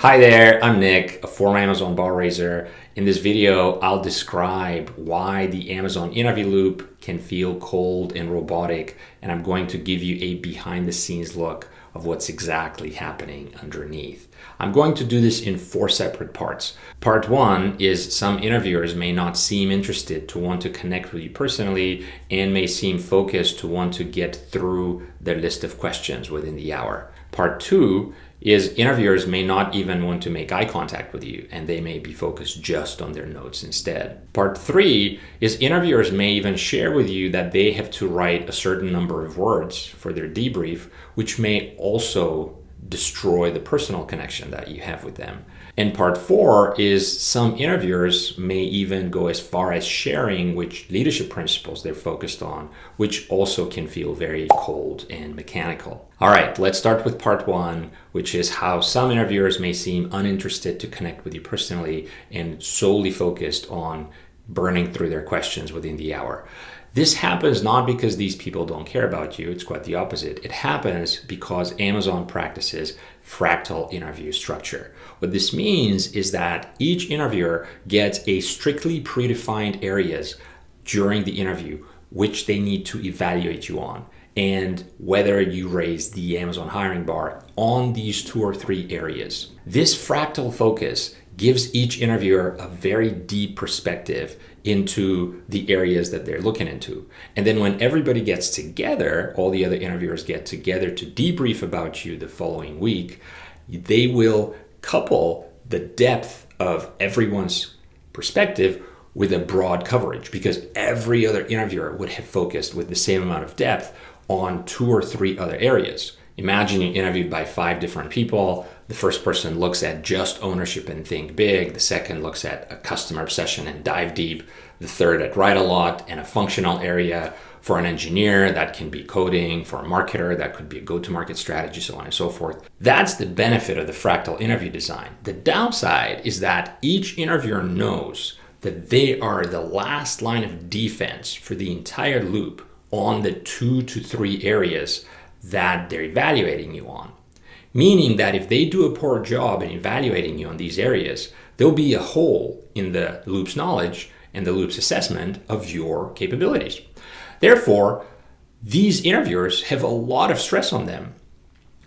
Hi there, I'm Nick, a former Amazon bar raiser. In this video, I'll describe why the Amazon interview loop can feel cold and robotic, and I'm going to give you a behind the scenes look of what's exactly happening underneath. I'm going to do this in 4 separate parts. Part 1 is some interviewers may not seem interested to want to connect with you personally and may seem focused to want to get through their list of questions within the hour. Part 2 is interviewers may not even want to make eye contact with you and they may be focused just on their notes instead. Part 3 is interviewers may even share with you that they have to write a certain number of words for their debrief, which may also destroy the personal connection that you have with them. And part 4 is some interviewers may even go as far as sharing which leadership principles they're focused on, which also can feel very cold and mechanical. All right, let's start with part 1, which is how some interviewers may seem uninterested to connect with you personally and solely focused on burning through their questions within the hour. This happens not because these people don't care about you, it's quite the opposite. It happens because Amazon practices fractal interview structure. What this means is that each interviewer gets a strictly predefined areas during the interview which they need to evaluate you on, and whether you raise the Amazon hiring bar on these 2 or 3 areas. This fractal focus gives each interviewer a very deep perspective into the areas that they're looking into. And then when everybody gets together, all the other interviewers get together to debrief about you the following week, they will couple the depth of everyone's perspective with a broad coverage, because every other interviewer would have focused with the same amount of depth on 2 or 3 other areas. Imagine you're interviewed by 5 different people. The first person looks at just ownership and think big. The second looks at a customer obsession and dive deep. The third at write a lot and a functional area. For an engineer, that can be coding. For a marketer, that could be a go-to-market strategy, so on and so forth. That's the benefit of the fractal interview design. The downside is that each interviewer knows that they are the last line of defense for the entire loop on the 2 to 3 areas that they're evaluating you on. Meaning that if they do a poor job in evaluating you on these areas, there'll be a hole in the loop's knowledge and the loop's assessment of your capabilities. Therefore, these interviewers have a lot of stress on them.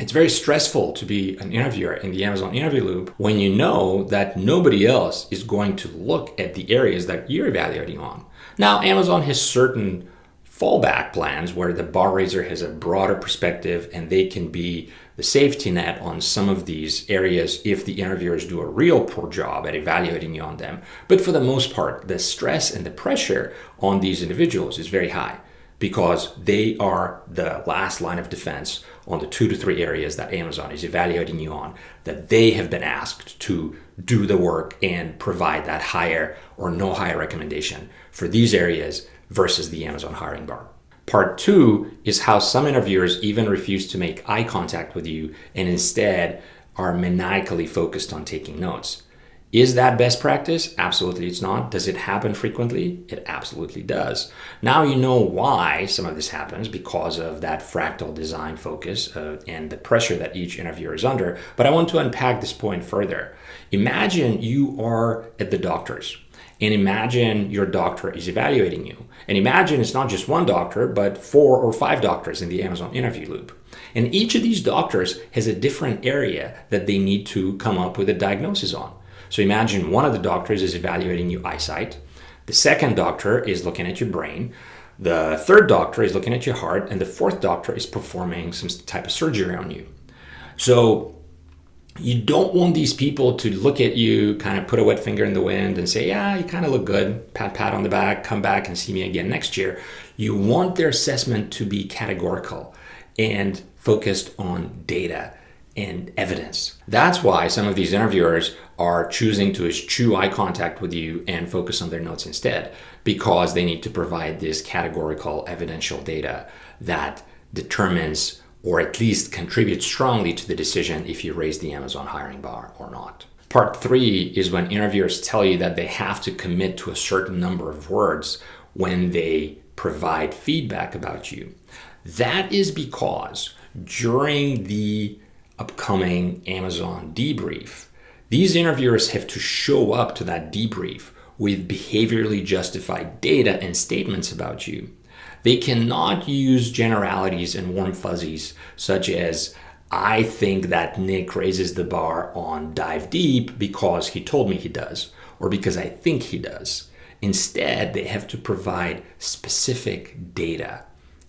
It's very stressful to be an interviewer in the Amazon interview loop when you know that nobody else is going to look at the areas that you're evaluating on. Now, Amazon has certain fallback plans where the bar raiser has a broader perspective and they can be the safety net on some of these areas if the interviewers do a real poor job at evaluating you on them. But for the most part, the stress and the pressure on these individuals is very high because they are the last line of defense on the 2 to 3 areas that Amazon is evaluating you on, that they have been asked to do the work and provide that higher or no higher recommendation for these areas versus the Amazon hiring bar. Part 2 is how some interviewers even refuse to make eye contact with you and instead are maniacally focused on taking notes. Is that best practice? Absolutely it's not. Does it happen frequently? It absolutely does. Now you know why some of this happens, because of that fractal design focus and the pressure that each interviewer is under. But I want to unpack this point further. Imagine you are at the doctor's. And imagine your doctor is evaluating you. And imagine it's not just one doctor, but 4 or 5 doctors in the Amazon interview loop. And each of these doctors has a different area that they need to come up with a diagnosis on. So imagine one of the doctors is evaluating your eyesight. The second doctor is looking at your brain. The third doctor is looking at your heart. And the fourth doctor is performing some type of surgery on you. So you don't want these people to look at you, kind of put a wet finger in the wind and say, yeah, you kind of look good, pat on the back, come back and see me again next year. You want their assessment to be categorical and focused on data and evidence. That's why some of these interviewers are choosing to eschew eye contact with you and focus on their notes instead, because they need to provide this categorical evidential data that determines or at least contribute strongly to the decision if you raise the Amazon hiring bar or not. Part 3 is when interviewers tell you that they have to commit to a certain number of words when they provide feedback about you. That is because during the upcoming Amazon debrief, These interviewers have to show up to that debrief with behaviorally justified data and statements about you. They cannot use generalities and warm fuzzies such as, I think that Nick raises the bar on dive deep because he told me he does, or because I think he does. Instead, they have to provide specific data.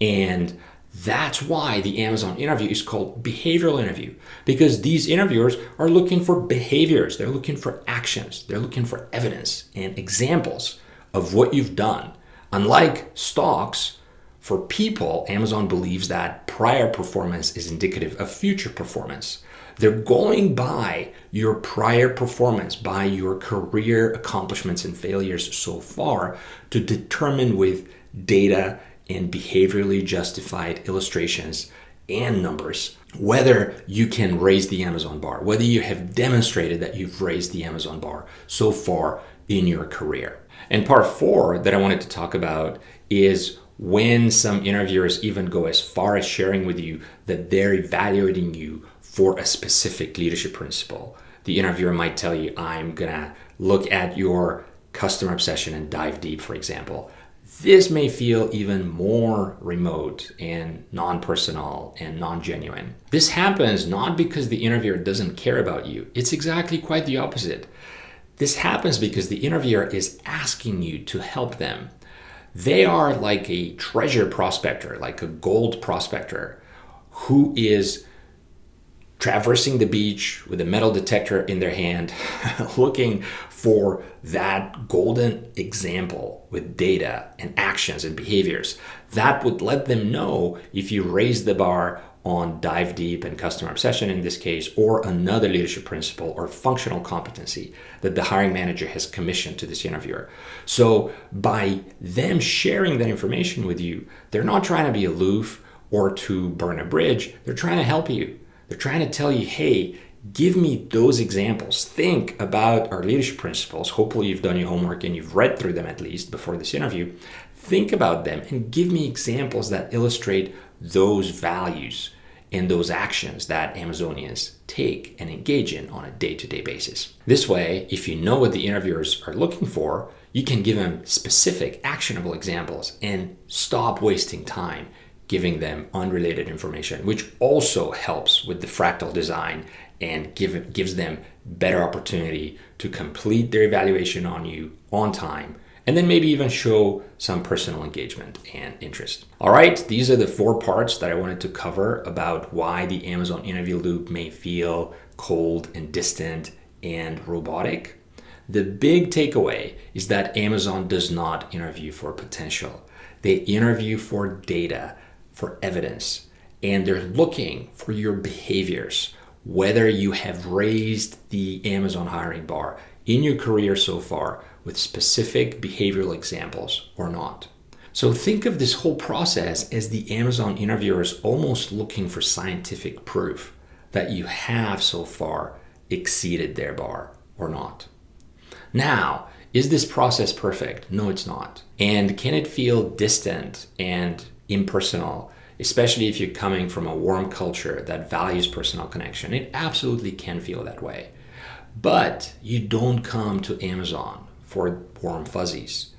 And that's why the Amazon interview is called behavioral interview, because these interviewers are looking for behaviors. They're looking for actions. They're looking for evidence and examples of what you've done. Unlike stocks, for people, Amazon believes that prior performance is indicative of future performance. They're going by your prior performance, by your career accomplishments and failures so far to determine with data and behaviorally justified illustrations and numbers whether you can raise the Amazon bar, whether you have demonstrated that you've raised the Amazon bar so far in your career. And part 4 that I wanted to talk about is when some interviewers even go as far as sharing with you that they're evaluating you for a specific leadership principle. The interviewer might tell you, I'm gonna look at your customer obsession and dive deep, for example. This may feel even more remote and non-personal and non-genuine. This happens not because the interviewer doesn't care about you. It's exactly quite the opposite. This happens because the interviewer is asking you to help them. They are like a treasure prospector, like a gold prospector who is traversing the beach with a metal detector in their hand, looking for that golden example with data and actions and behaviors that would let them know if you raise the bar on dive deep and customer obsession in this case, or another leadership principle or functional competency that the hiring manager has commissioned to this interviewer. So by them sharing that information with you, they're not trying to be aloof or to burn a bridge. They're trying to help you. They're trying to tell you, hey, give me those examples. Think about our leadership principles. Hopefully you've done your homework and you've read through them at least before this interview. Think about them and give me examples that illustrate those values and those actions that Amazonians take and engage in on a day-to-day basis. This way, if you know what the interviewers are looking for, you can give them specific, actionable examples and stop wasting time giving them unrelated information, which also helps with the fractal design and gives them better opportunity to complete their evaluation on you on time, and then maybe even show some personal engagement and interest. All right, these are the 4 parts that I wanted to cover about why the Amazon interview loop may feel cold and distant and robotic. The big takeaway is that Amazon does not interview for potential. They interview for data, for evidence, and they're looking for your behaviors, whether you have raised the Amazon hiring bar in your career so far with specific behavioral examples or not. So think of this whole process as the Amazon interviewers almost looking for scientific proof that you have so far exceeded their bar or not. Now, is this process perfect? No, it's not. And can it feel distant and impersonal, especially if you're coming from a warm culture that values personal connection? It absolutely can feel that way. But you don't come to Amazon for warm fuzzies.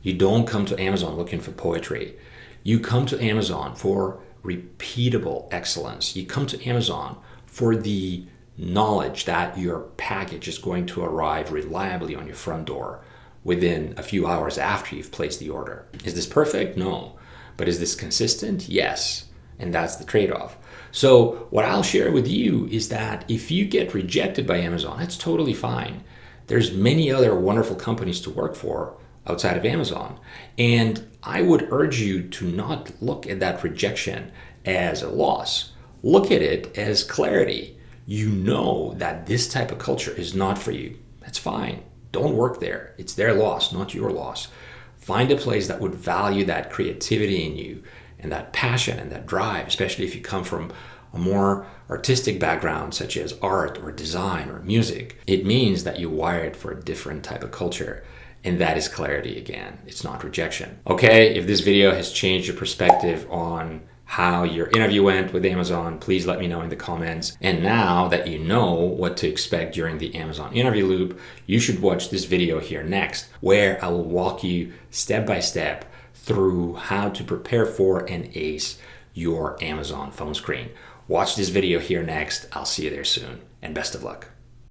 You don't come to Amazon looking for poetry. You come to Amazon for repeatable excellence. You come to Amazon for the knowledge that your package is going to arrive reliably on your front door within a few hours after you've placed the order. Is this perfect? No. But is this consistent? Yes. And that's the trade-off. So what I'll share with you is that if you get rejected by Amazon, that's totally fine. There's many other wonderful companies to work for outside of Amazon. And I would urge you to not look at that rejection as a loss. Look at it as clarity. You know that this type of culture is not for you. That's fine. Don't work there. It's their loss, not your loss. Find a place that would value that creativity in you and that passion and that drive, especially if you come from a more artistic background such as art or design or music. It means that you're wired for a different type of culture, and that is clarity again. It's not rejection. Okay, if this video has changed your perspective on how your interview went with Amazon, please let me know in the comments. And now that you know what to expect during the Amazon interview loop, you should watch this video here next, where I will walk you step by step through how to prepare for and ace your Amazon phone screen. Watch this video here next. I'll see you there soon, and best of luck.